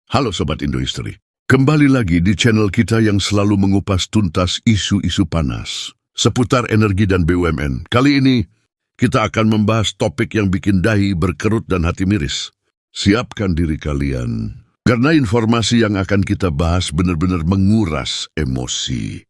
Halo Sobat Indohistory. Kembali lagi di channel kita yang selalu mengupas tuntas isu-isu panas seputar energi dan BUMN. Kali ini kita akan membahas topik yang bikin dahi berkerut dan hati miris. Siapkan diri kalian, karena informasi yang akan kita bahas benar-benar menguras emosi.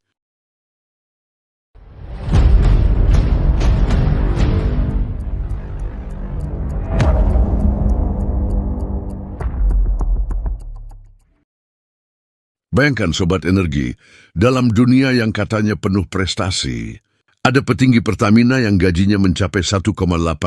Bayangkan Sobat Energi, dalam dunia yang katanya penuh prestasi, ada petinggi Pertamina yang gajinya mencapai 1,8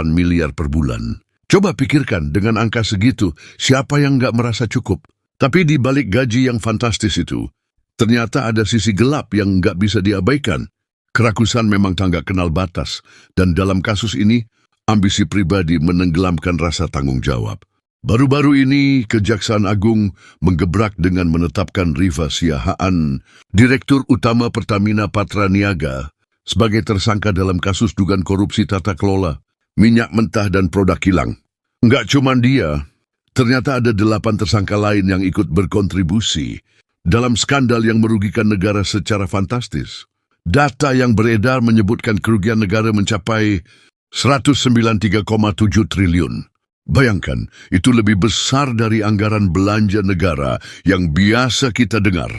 miliar per bulan. Coba pikirkan, dengan angka segitu, siapa yang nggak merasa cukup? Tapi di balik gaji yang fantastis itu, ternyata ada sisi gelap yang nggak bisa diabaikan. Kerakusan memang tak kenal batas, dan dalam kasus ini, ambisi pribadi menenggelamkan rasa tanggung jawab. Baru-baru ini, Kejaksaan Agung menggebrak dengan menetapkan Riva Siahaan, Direktur Utama Pertamina Patraniaga, sebagai tersangka dalam kasus dugaan korupsi tata kelola, minyak mentah dan produk kilang. Nggak cuma dia, ternyata ada 8 tersangka lain yang ikut berkontribusi dalam skandal yang merugikan negara secara fantastis. Data yang beredar menyebutkan kerugian negara mencapai 193,7 triliun. Bayangkan, itu lebih besar dari anggaran belanja negara yang biasa kita dengar.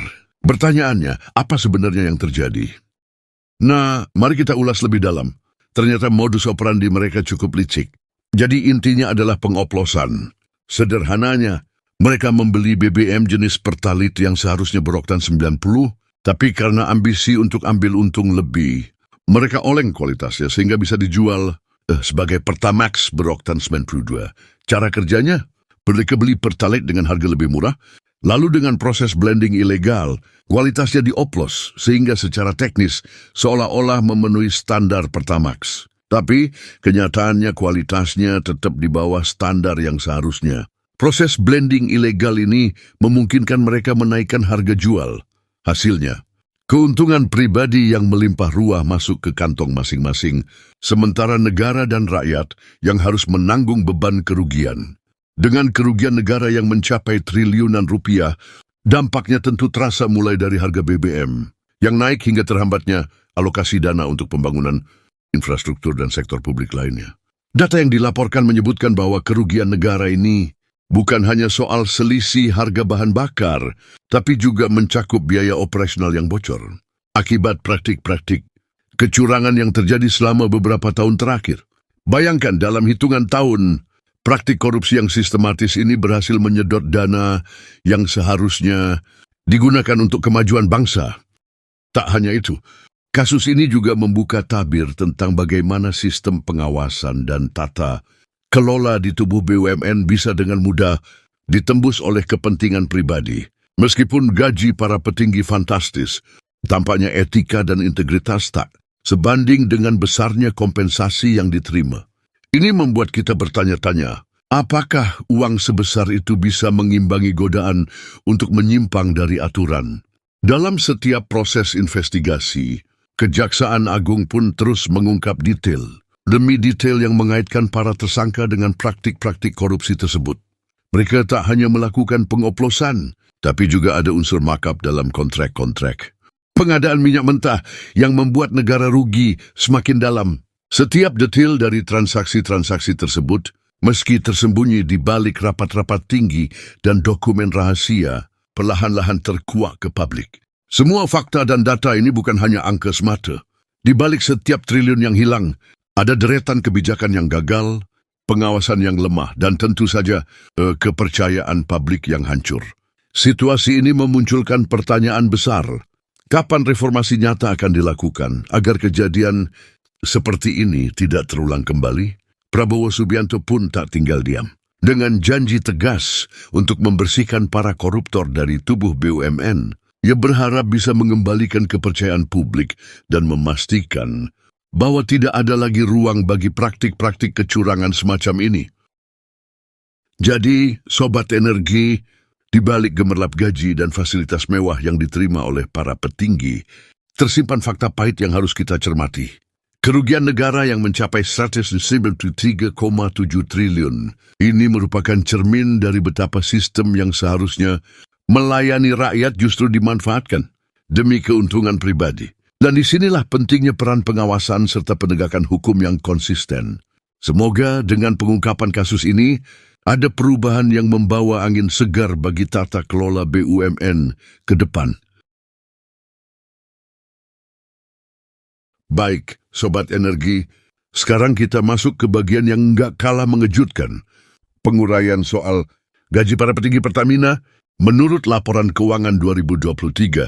Pertanyaannya, apa sebenarnya yang terjadi? Nah, mari kita ulas lebih dalam. Ternyata modus operandi mereka cukup licik. Jadi intinya adalah pengoplosan. Sederhananya, mereka membeli BBM jenis Pertalite yang seharusnya beroktan 90, tapi karena ambisi untuk ambil untung lebih, mereka oleng kualitasnya sehingga bisa dijual sebagai Pertamax beroktan 92. Cara kerjanya, mereka beli Pertalite dengan harga lebih murah, lalu dengan proses blending ilegal, kualitasnya dioplos sehingga secara teknis seolah-olah memenuhi standar Pertamax. Tapi kenyataannya kualitasnya tetap di bawah standar yang seharusnya. Proses blending ilegal ini memungkinkan mereka menaikkan harga jual. Hasilnya, keuntungan pribadi yang melimpah ruah masuk ke kantong masing-masing, sementara negara dan rakyat yang harus menanggung beban kerugian. Dengan kerugian negara yang mencapai triliunan rupiah, dampaknya tentu terasa mulai dari harga BBM, yang naik hingga terhambatnya alokasi dana untuk pembangunan infrastruktur dan sektor publik lainnya. Data yang dilaporkan menyebutkan bahwa kerugian negara ini bukan hanya soal selisih harga bahan bakar, tapi juga mencakup biaya operasional yang bocor. Akibat praktik-praktik kecurangan yang terjadi selama beberapa tahun terakhir. Bayangkan dalam hitungan tahun, praktik korupsi yang sistematis ini berhasil menyedot dana yang seharusnya digunakan untuk kemajuan bangsa. Tak hanya itu, kasus ini juga membuka tabir tentang bagaimana sistem pengawasan dan tata kelola di tubuh BUMN bisa dengan mudah ditembus oleh kepentingan pribadi. Meskipun gaji para petinggi fantastis, tampaknya etika dan integritas tak sebanding dengan besarnya kompensasi yang diterima. Ini membuat kita bertanya-tanya, apakah uang sebesar itu bisa mengimbangi godaan untuk menyimpang dari aturan? Dalam setiap proses investigasi, Kejaksaan Agung pun terus mengungkap detail demi detail yang mengaitkan para tersangka dengan praktik-praktik korupsi tersebut. Mereka tak hanya melakukan pengoplosan, tapi juga ada unsur markup dalam kontrak-kontrak. Pengadaan minyak mentah yang membuat negara rugi semakin dalam. Setiap detail dari transaksi-transaksi tersebut, meski tersembunyi di balik rapat-rapat tinggi dan dokumen rahasia, perlahan-lahan terkuak ke publik. Semua fakta dan data ini bukan hanya angka semata. Di balik setiap triliun yang hilang, ada deretan kebijakan yang gagal, pengawasan yang lemah, dan tentu saja kepercayaan publik yang hancur. Situasi ini memunculkan pertanyaan besar. Kapan reformasi nyata akan dilakukan agar kejadian seperti ini tidak terulang kembali? Prabowo Subianto pun tak tinggal diam. Dengan janji tegas untuk membersihkan para koruptor dari tubuh BUMN, ia berharap bisa mengembalikan kepercayaan publik dan memastikan bahwa tidak ada lagi ruang bagi praktik-praktik kecurangan semacam ini. Jadi, Sobat Energi, di balik gemerlap gaji dan fasilitas mewah yang diterima oleh para petinggi, tersimpan fakta pahit yang harus kita cermati. Kerugian negara yang mencapai 193,7 triliun ini merupakan cermin dari betapa sistem yang seharusnya melayani rakyat justru dimanfaatkan demi keuntungan pribadi. Dan disinilah pentingnya peran pengawasan serta penegakan hukum yang konsisten. Semoga dengan pengungkapan kasus ini, ada perubahan yang membawa angin segar bagi tata kelola BUMN ke depan. Baik, Sobat Energi, sekarang kita masuk ke bagian yang nggak kalah mengejutkan. Penguraian soal gaji para petinggi Pertamina. Menurut laporan keuangan 2023,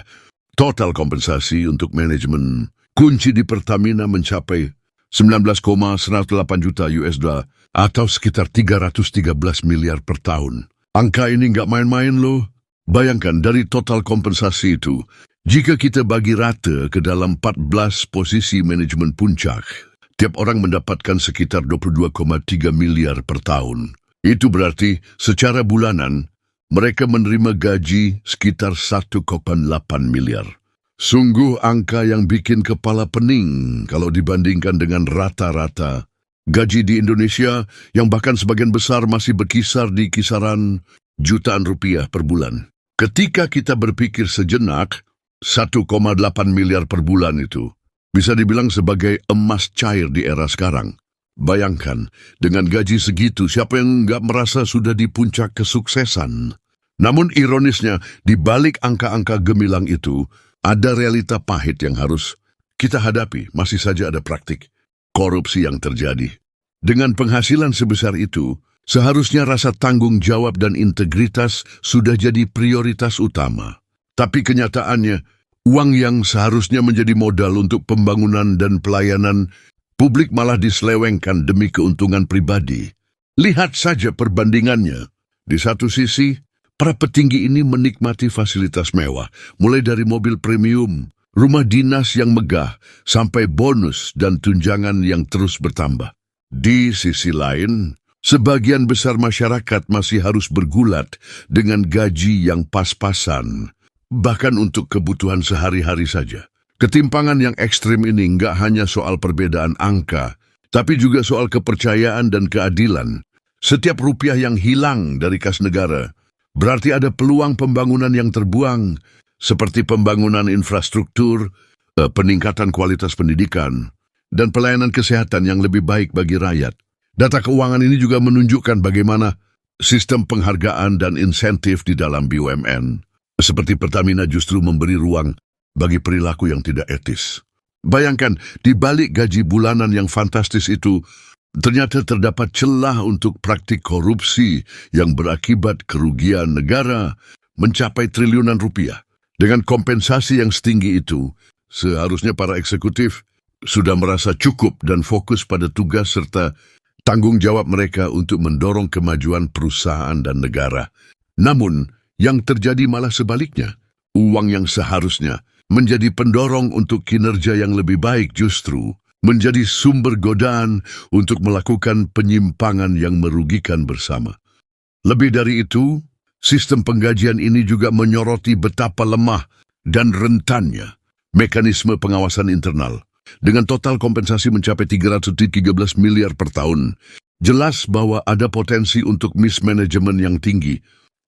total kompensasi untuk manajemen kunci di Pertamina mencapai 19,108 juta USD atau sekitar 313 miliar per tahun. Angka ini nggak main-main loh. Bayangkan dari total kompensasi itu, jika kita bagi rata ke dalam 14 posisi manajemen puncak, tiap orang mendapatkan sekitar 22,3 miliar per tahun. Itu berarti secara bulanan, mereka menerima gaji sekitar 1,8 miliar. Sungguh angka yang bikin kepala pening kalau dibandingkan dengan rata-rata gaji di Indonesia yang bahkan sebagian besar masih berkisar di kisaran jutaan rupiah per bulan. Ketika kita berpikir sejenak, 1,8 miliar per bulan itu bisa dibilang sebagai emas cair di era sekarang. Bayangkan, dengan gaji segitu siapa yang nggak merasa sudah di puncak kesuksesan? Namun ironisnya, di balik angka-angka gemilang itu, ada realita pahit yang harus kita hadapi. Masih saja ada praktik korupsi yang terjadi. Dengan penghasilan sebesar itu, seharusnya rasa tanggung jawab dan integritas sudah jadi prioritas utama. Tapi kenyataannya, uang yang seharusnya menjadi modal untuk pembangunan dan pelayanan publik malah diselewengkan demi keuntungan pribadi. Lihat saja perbandingannya. Di satu sisi, para petinggi ini menikmati fasilitas mewah, mulai dari mobil premium, rumah dinas yang megah, sampai bonus dan tunjangan yang terus bertambah. Di sisi lain, sebagian besar masyarakat masih harus bergulat dengan gaji yang pas-pasan, bahkan untuk kebutuhan sehari-hari saja. Ketimpangan yang ekstrim ini nggak hanya soal perbedaan angka, tapi juga soal kepercayaan dan keadilan. Setiap rupiah yang hilang dari kas negara, berarti ada peluang pembangunan yang terbuang, seperti pembangunan infrastruktur, peningkatan kualitas pendidikan, dan pelayanan kesehatan yang lebih baik bagi rakyat. Data keuangan ini juga menunjukkan bagaimana sistem penghargaan dan insentif di dalam BUMN, seperti Pertamina, justru memberi ruang bagi perilaku yang tidak etis. Bayangkan, di balik gaji bulanan yang fantastis itu, ternyata terdapat celah untuk praktik korupsi yang berakibat kerugian negara mencapai triliunan rupiah. Dengan kompensasi yang setinggi itu, seharusnya para eksekutif sudah merasa cukup dan fokus pada tugas serta tanggung jawab mereka untuk mendorong kemajuan perusahaan dan negara. Namun, yang terjadi malah sebaliknya. Uang yang seharusnya menjadi pendorong untuk kinerja yang lebih baik justru menjadi sumber godaan untuk melakukan penyimpangan yang merugikan bersama. Lebih dari itu, sistem penggajian ini juga menyoroti betapa lemah dan rentannya mekanisme pengawasan internal. Dengan total kompensasi mencapai 313 miliar per tahun, jelas bahwa ada potensi untuk mismanagement yang tinggi.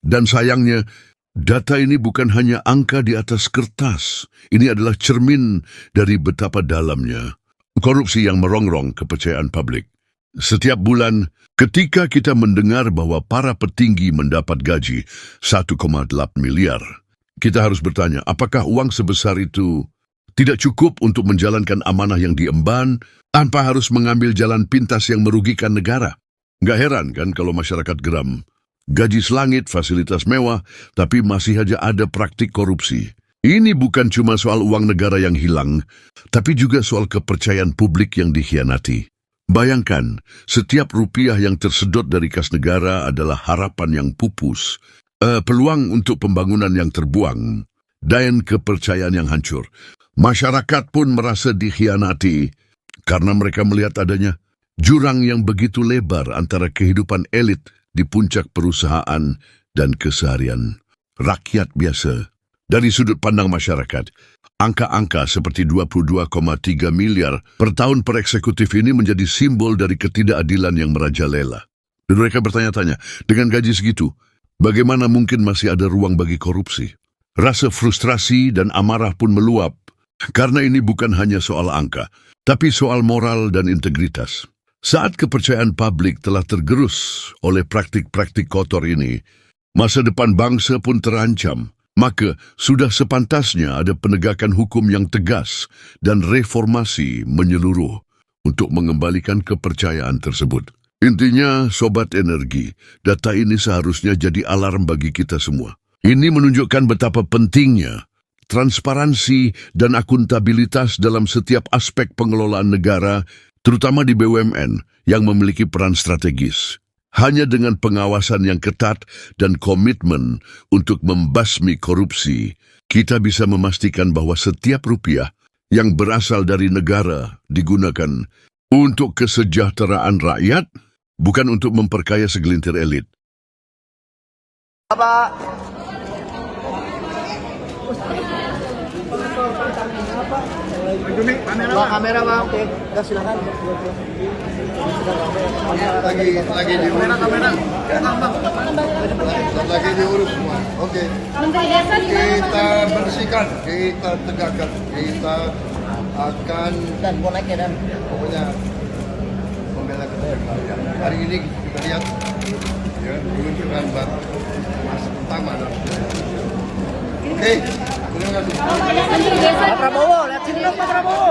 Dan sayangnya, data ini bukan hanya angka di atas kertas. Ini adalah cermin dari betapa dalamnya korupsi yang merongrong kepercayaan publik. Setiap bulan, ketika kita mendengar bahwa para petinggi mendapat gaji 1,8 miliar, kita harus bertanya, apakah uang sebesar itu tidak cukup untuk menjalankan amanah yang diemban tanpa harus mengambil jalan pintas yang merugikan negara? Nggak heran kan kalau masyarakat geram. Gaji selangit, fasilitas mewah, tapi masih saja ada praktik korupsi. Ini bukan cuma soal uang negara yang hilang, tapi juga soal kepercayaan publik yang dikhianati. Bayangkan, setiap rupiah yang tersedot dari kas negara adalah harapan yang pupus, peluang untuk pembangunan yang terbuang, dan kepercayaan yang hancur. Masyarakat pun merasa dikhianati karena mereka melihat adanya jurang yang begitu lebar antara kehidupan elit di puncak perusahaan dan keseharian rakyat biasa. Dari sudut pandang masyarakat, Angka-angka seperti 22,3 miliar per tahun per eksekutif ini menjadi simbol dari ketidakadilan yang merajalela. Dan mereka bertanya-tanya, dengan gaji segitu, bagaimana mungkin masih ada ruang bagi korupsi? Rasa frustrasi dan amarah pun meluap, karena ini bukan hanya soal angka, tapi soal moral dan integritas. Saat kepercayaan publik telah tergerus oleh praktik-praktik kotor ini, masa depan bangsa pun terancam. Maka sudah sepantasnya ada penegakan hukum yang tegas dan reformasi menyeluruh untuk mengembalikan kepercayaan tersebut. Intinya, Sobat Energi, data ini seharusnya jadi alarm bagi kita semua. Ini menunjukkan betapa pentingnya transparansi dan akuntabilitas dalam setiap aspek pengelolaan negara, terutama di BUMN yang memiliki peran strategis. Hanya dengan pengawasan yang ketat dan komitmen untuk membasmi korupsi, kita bisa memastikan bahwa setiap rupiah yang berasal dari negara digunakan untuk kesejahteraan rakyat, bukan untuk memperkaya segelintir elit. Pak. Kamera Bang. Oke, silakan. Lagi diurus kamera. Lagi diurus semua. Oke. Kita bersihkan, kita tegakkan, kita akan Dan mau naik ya Dan. pokoknya membela kemerdekaan. Hari ini kita lihat ya menunjukkan masa pertama. Oke, terima kasih. Pak Prabowo, lihat sini dong Pak Prabowo.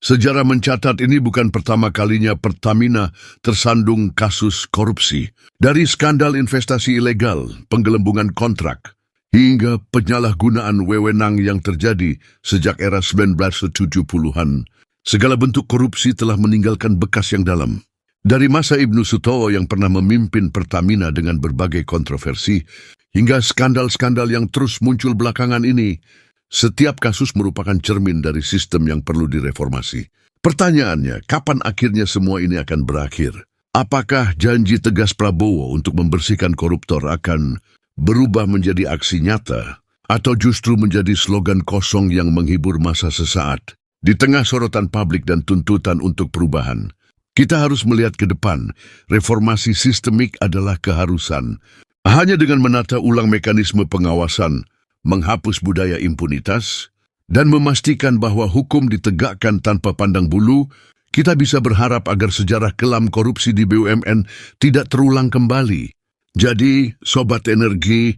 Sejarah mencatat ini bukan pertama kalinya Pertamina tersandung kasus korupsi. Dari skandal investasi ilegal, penggelembungan kontrak, hingga penyalahgunaan wewenang yang terjadi sejak era 1970-an. Segala bentuk korupsi telah meninggalkan bekas yang dalam. Dari masa Ibnu Sutowo yang pernah memimpin Pertamina dengan berbagai kontroversi, hingga skandal-skandal yang terus muncul belakangan ini, setiap kasus merupakan cermin dari sistem yang perlu direformasi. Pertanyaannya, kapan akhirnya semua ini akan berakhir? Apakah janji tegas Prabowo untuk membersihkan koruptor akan berubah menjadi aksi nyata? Atau justru menjadi slogan kosong yang menghibur masa sesaat? Di tengah sorotan publik dan tuntutan untuk perubahan, kita harus melihat ke depan. Reformasi sistemik adalah keharusan. Hanya dengan menata ulang mekanisme pengawasan, menghapus budaya impunitas, dan memastikan bahwa hukum ditegakkan tanpa pandang bulu, kita bisa berharap agar sejarah kelam korupsi di BUMN tidak terulang kembali. Jadi, Sobat Energi,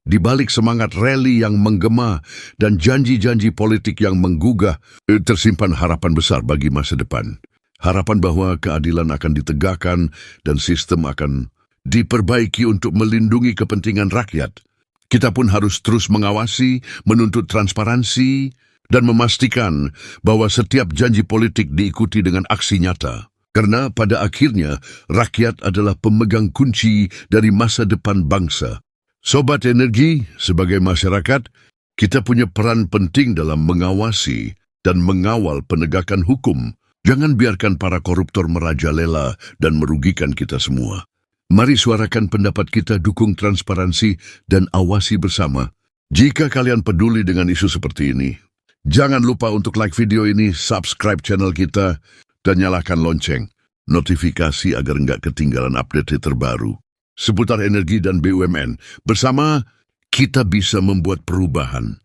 di balik semangat rally yang menggema dan janji-janji politik yang menggugah, tersimpan harapan besar bagi masa depan. Harapan bahwa keadilan akan ditegakkan dan sistem akan diperbaiki untuk melindungi kepentingan rakyat. Kita pun harus terus mengawasi, menuntut transparansi, dan memastikan bahwa setiap janji politik diikuti dengan aksi nyata. Karena pada akhirnya, rakyat adalah pemegang kunci dari masa depan bangsa. Sobat Energi, sebagai masyarakat, kita punya peran penting dalam mengawasi dan mengawal penegakan hukum. Jangan biarkan para koruptor merajalela dan merugikan kita semua. Mari suarakan pendapat kita, dukung transparansi, dan awasi bersama. Jika kalian peduli dengan isu seperti ini, jangan lupa untuk like video ini, subscribe channel kita, dan nyalakan lonceng notifikasi agar nggak ketinggalan update terbaru seputar energi dan BUMN. Bersama, kita bisa membuat perubahan.